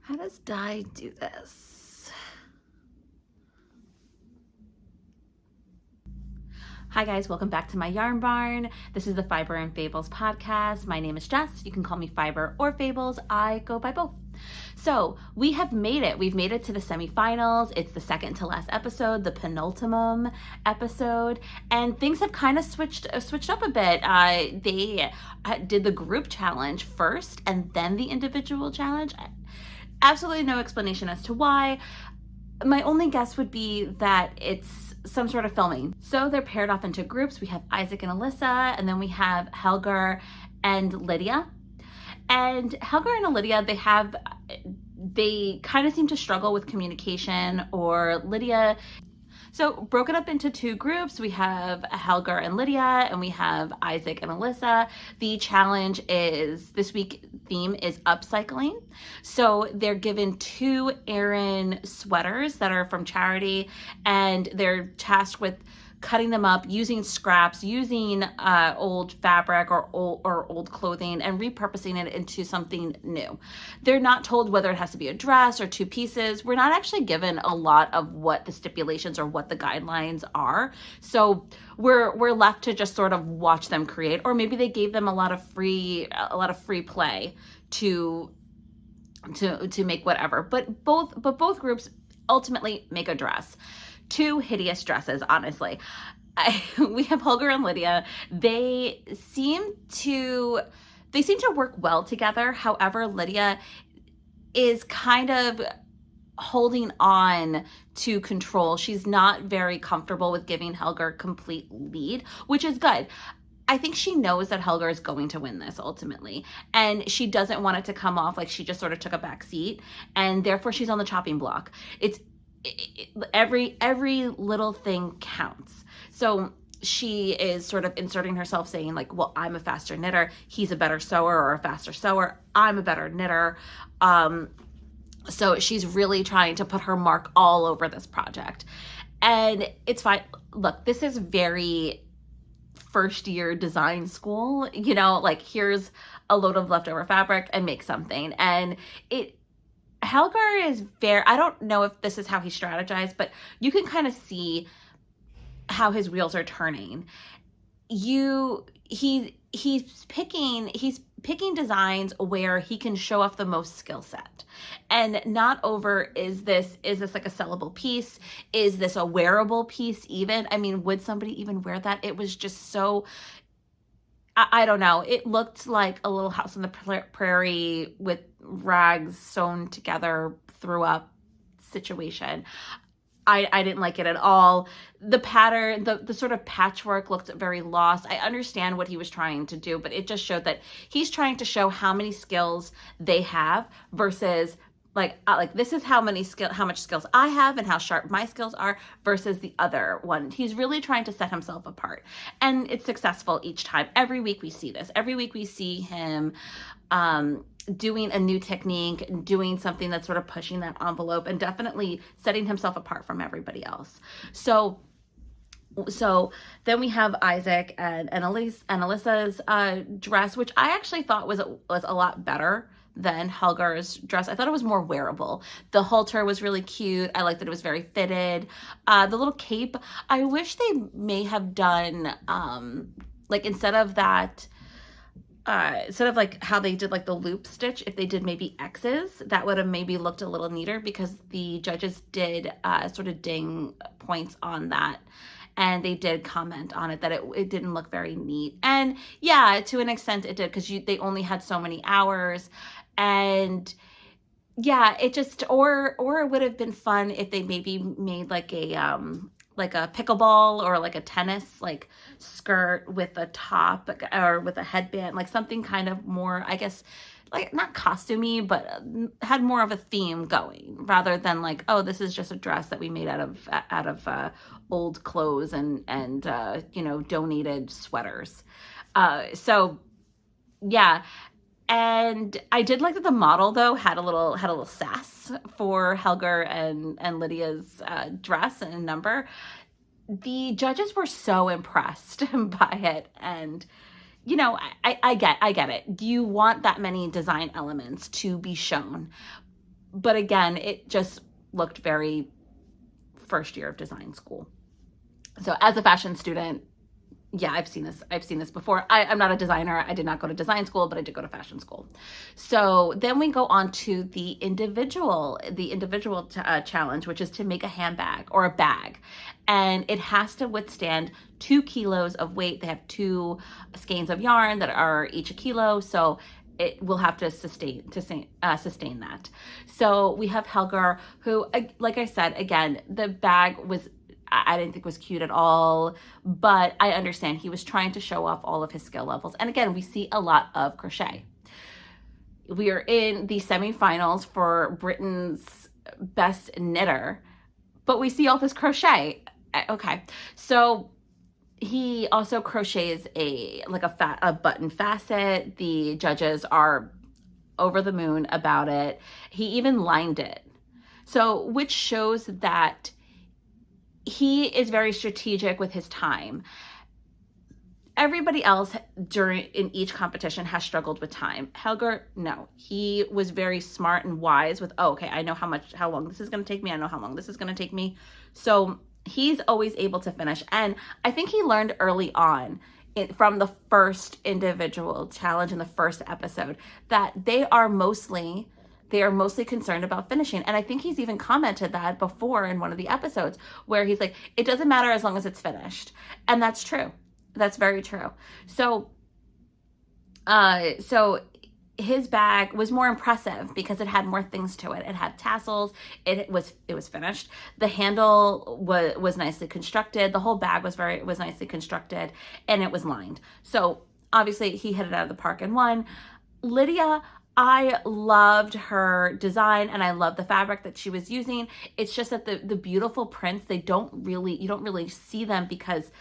How does dye do this? Hi guys, welcome back to my yarn barn. This is the Fiber and Fables podcast. My name is Jess. You can call me Fiber or Fables. I go by both. So we have made it. We've made it to the semifinals. It's the second to last episode, the penultimate episode, and things have kind of switched up a bit. They did the group challenge first and then the individual challenge. Absolutely no explanation as to why. My only guess would be that it's some sort of filming. So they're paired off into groups. We have Isaac and Alyssa, and then we have Helga and Lydia. And Helga and Lydia, they kind of seem to struggle with communication, or Lydia. So broken up into two groups, we have Helga and Lydia, and we have Isaac and Alyssa. The challenge is, this week theme is upcycling. So they're given two Aran sweaters that are from charity, and they're tasked with cutting them up, using scraps, using old fabric or old clothing, and repurposing it into something new. They're not told whether it has to be a dress or two pieces. We're not actually given a lot of what the stipulations or what the guidelines are. So we're left to just sort of watch them create, or maybe they gave them a lot of free play to make whatever. But both groups ultimately make a dress. Two hideous dresses, honestly. We have Helga and Lydia. They seem to work well together. However, Lydia is kind of holding on to control. She's not very comfortable with giving Helga complete lead, which is good. I think she knows that Helga is going to win this ultimately, and she doesn't want it to come off like she just sort of took a back seat, and therefore she's on the chopping block. Every little thing counts. So she is sort of inserting herself, saying like, well, I'm a faster knitter, he's a better sewer, or a faster sewer, I'm a better knitter. So she's really trying to put her mark all over this project, and it's fine. Look, this is very first year design school, like, here's a load of leftover fabric and make something. And Helga is I don't know if this is how he strategized, but you can kind of see how his wheels are turning. He's picking designs where he can show off the most skill set, and not over, is this like a sellable piece? Is this a wearable piece even? I mean, would somebody even wear that? It was just so, I don't know. It looked like a Little House on the Prairie with rags sewn together, threw up situation. I didn't like it at all. The pattern, the sort of patchwork looked very lost. I understand what he was trying to do, but it just showed that he's trying to show how many skills they have versus like this is how much skills I have and how sharp my skills are versus the other one. He's really trying to set himself apart, and it's successful each time. Every week we see this. Every week we see him doing a new technique, doing something that's sort of pushing that envelope, and definitely setting himself apart from everybody else. So then we have Isaac and Alyssa's dress, which I actually thought was a lot better than Helga's dress. I thought it was more wearable. The halter was really cute. I liked that it was very fitted. The little cape, I wish they may have done like, instead of like how they did like the loop stitch, if they did maybe X's, that would have maybe looked a little neater, because the judges did sort of ding points on that. And they did comment on it that it didn't look very neat. And yeah, to an extent it did, because they only had so many hours. And yeah, it just, or it would have been fun if they maybe made like a pickleball or like a tennis like skirt with a top or with a headband, like something kind of more, I guess, like not costumey, but had more of a theme going, rather than like, oh, this is just a dress that we made out of old clothes and donated sweaters. So yeah. And I did like that the model, though, had a little sass for Helga and Lydia's dress and number. The judges were so impressed by it, and I get it. You want that many design elements to be shown, but again, it just looked very first year of design school. So as a fashion student, yeah, I've seen this before. I'm not a designer. I did not go to design school, but I did go to fashion school. So then we go on to the individual challenge, which is to make a handbag or a bag. And it has to withstand 2 kilos of weight. They have 2 skeins of yarn that are each a kilo. So it will have to sustain that. So we have Helger, who, like I said, again, the bag was, I didn't think was cute at all, but I understand he was trying to show off all of his skill levels. And again, we see a lot of crochet. We are in the semifinals for Britain's best knitter, but we see all this crochet. Okay, so he also crochets a button facet. The judges are over the moon about it. He even lined it. So, which shows that he is very strategic with his time. Everybody else in each competition has struggled with time. Helger, no. He was very smart and wise with, okay, I know how long this is going to take me. I know how long this is going to take me. So he's always able to finish. And I think he learned early on from the first individual challenge in the first episode that they are mostly concerned about finishing. And I think he's even commented that before in one of the episodes where he's like, it doesn't matter as long as it's finished. And that's true. That's very true. So his bag was more impressive because it had more things to it. It had tassels. It was finished. The handle was nicely constructed. The whole bag was nicely constructed, and it was lined. So obviously he hit it out of the park and won. Lydia, I loved her design and I love the fabric that she was using. It's just that the beautiful prints, you don't really see them because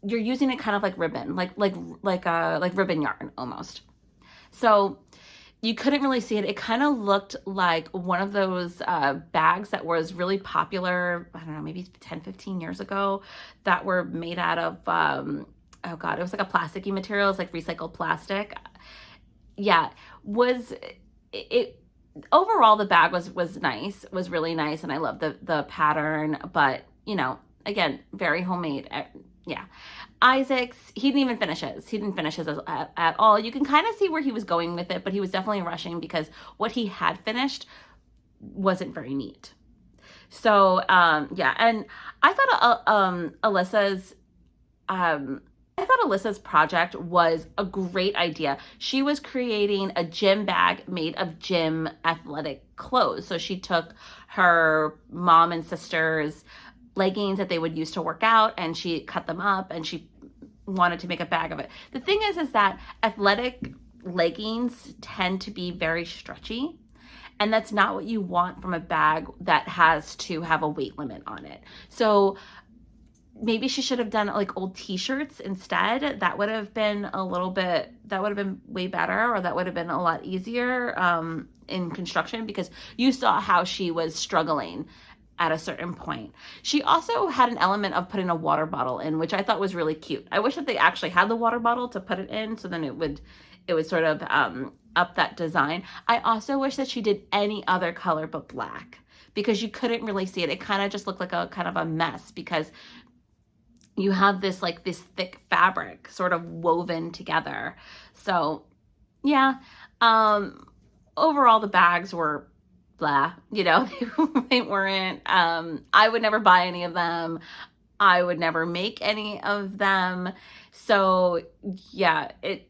you're using it kind of like ribbon, like ribbon yarn almost. So you couldn't really see it. It kind of looked like one of those bags that was really popular, I don't know, maybe 10, 15 years ago, that were made out of, oh God, it was like a plasticky material. It's like recycled plastic. Yeah, overall the bag was nice, was really nice, and I love the pattern, but again, very homemade. Yeah. Isaac's, he didn't finish his at all. You can kind of see where he was going with it, but he was definitely rushing because what he had finished wasn't very neat. So yeah, and I thought Alyssa's project was a great idea. She was creating a gym bag made of gym athletic clothes. So she took her mom and sister's leggings that they would use to work out, and she cut them up, and she wanted to make a bag of it. The thing is that athletic leggings tend to be very stretchy, and that's not what you want from a bag that has to have a weight limit on it. So maybe she should have done like old t-shirts instead. That would have been way better, or that would have been a lot easier in construction, because you saw how she was struggling at a certain point. She also had an element of putting a water bottle in, which I thought was really cute. I wish that they actually had the water bottle to put it in, so then it would sort of up that design. I also wish that she did any other color but black, because you couldn't really see it. It kind of just looked like a kind of a mess, because you have this thick fabric sort of woven together. So yeah, overall the bags were blah, they weren't, I would never buy any of them. I would never make any of them. So yeah, it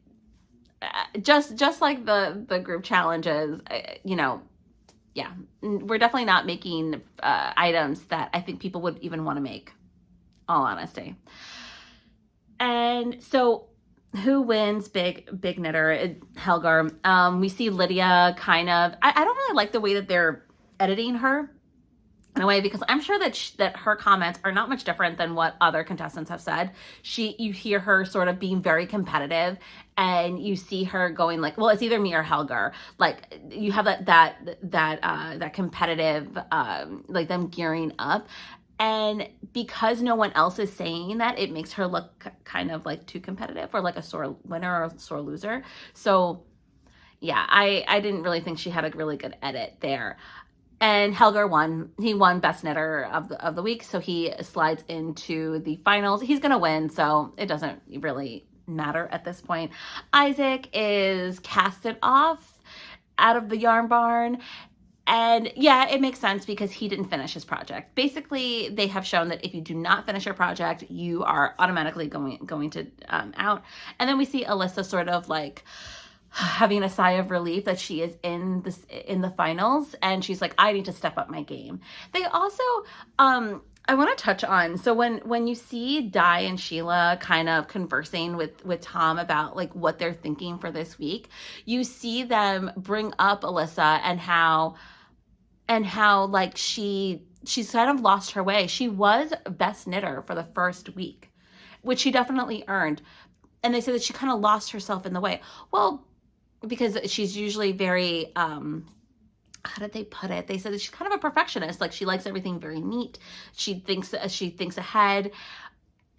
just like the group challenges, yeah, we're definitely not making items that I think people would even want to make, all honesty. And so who wins big knitter? Helger. We see Lydia kind of, I don't really like the way that they're editing her in a way, because I'm sure that her comments are not much different than what other contestants have said. You hear her sort of being very competitive, and you see her going like, well, it's either me or Helger. Like you have that competitive, like them gearing up. And because no one else is saying that, it makes her look kind of like too competitive, or like a sore winner or a sore loser. So yeah, I didn't really think she had a really good edit there. And Helger won. He won Best Knitter of the week, so he slides into the finals. He's going to win, so it doesn't really matter at this point. Isaac is casted off out of the yarn barn. And yeah, it makes sense because he didn't finish his project. Basically, they have shown that if you do not finish your project, you are automatically going to out. And then we see Alyssa sort of like having a sigh of relief that she is in the finals, and she's like, I need to step up my game. They also I want to touch on, so when you see Di and Sheila kind of conversing with Tom about like what they're thinking for this week, you see them bring up Alyssa and how like she's kind of lost her way. She was Best Knitter for the first week, which she definitely earned. And they say that she kind of lost herself in the way. Well, because she's usually very, how did they put it? They said that she's kind of a perfectionist. Like she likes everything very neat. She thinks ahead.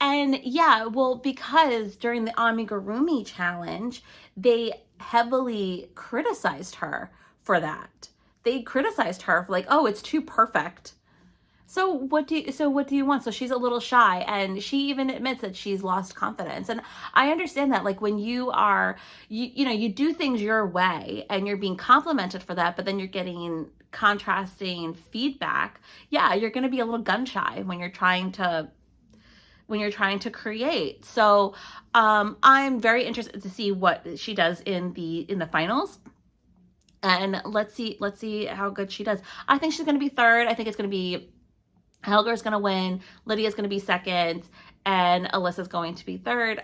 And yeah, well, because during the amigurumi challenge, they heavily criticized her for that. They criticized her for like, oh, it's too perfect. So what do you want? So she's a little shy, and she even admits that she's lost confidence. And I understand that, like when you are, you do things your way and you're being complimented for that, but then you're getting contrasting feedback. Yeah, you're going to be a little gun shy when you're trying to create. So I'm very interested to see what she does in the finals. And let's see how good she does. I think she's going to be third. I think it's going to be Helga's going to win. Lydia's going to be second, and Alyssa's going to be third.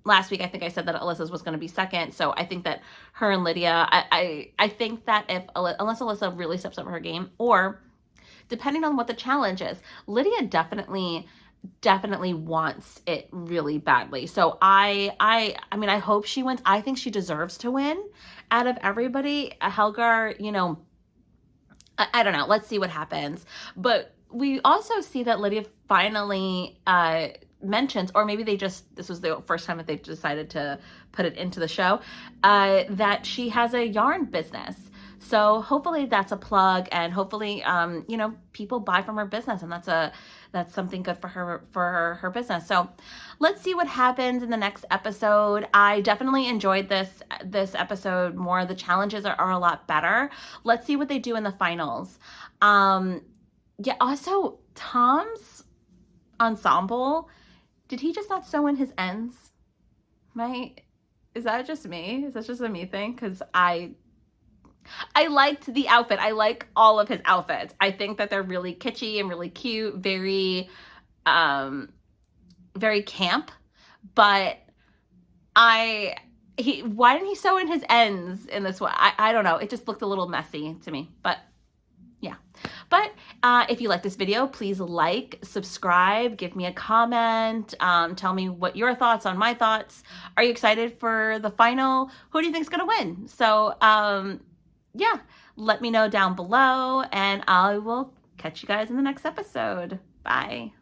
Last week, I think I said that Alyssa's was going to be second. So I think that her and Lydia, I think that unless Alyssa really steps up her game, or depending on what the challenge is, Lydia definitely wants it really badly. So I mean, I hope she wins. I think she deserves to win out of everybody. Helga, I don't know. Let's see what happens. But we also see that Lydia finally mentions, or maybe this was the first time that they decided to put it into the show, that she has a yarn business. So hopefully that's a plug, and hopefully, people buy from her business, and that's something good for her business. So let's see what happens in the next episode. I definitely enjoyed this episode more. The challenges are a lot better. Let's see what they do in the finals. Yeah, also Tom's ensemble, did he just not sew in his ends? Is that just me? Is that just a me thing? Because I liked the outfit. I like all of his outfits. I think that they're really kitschy and really cute, very camp. But why didn't he sew in his ends in this one? I don't know. It just looked a little messy to me, but yeah. But if you like this video, please like, subscribe, give me a comment, tell me what your thoughts on my thoughts. Are you excited for the final? Who do you think is going to win? So yeah, let me know down below, and I will catch you guys in the next episode. Bye.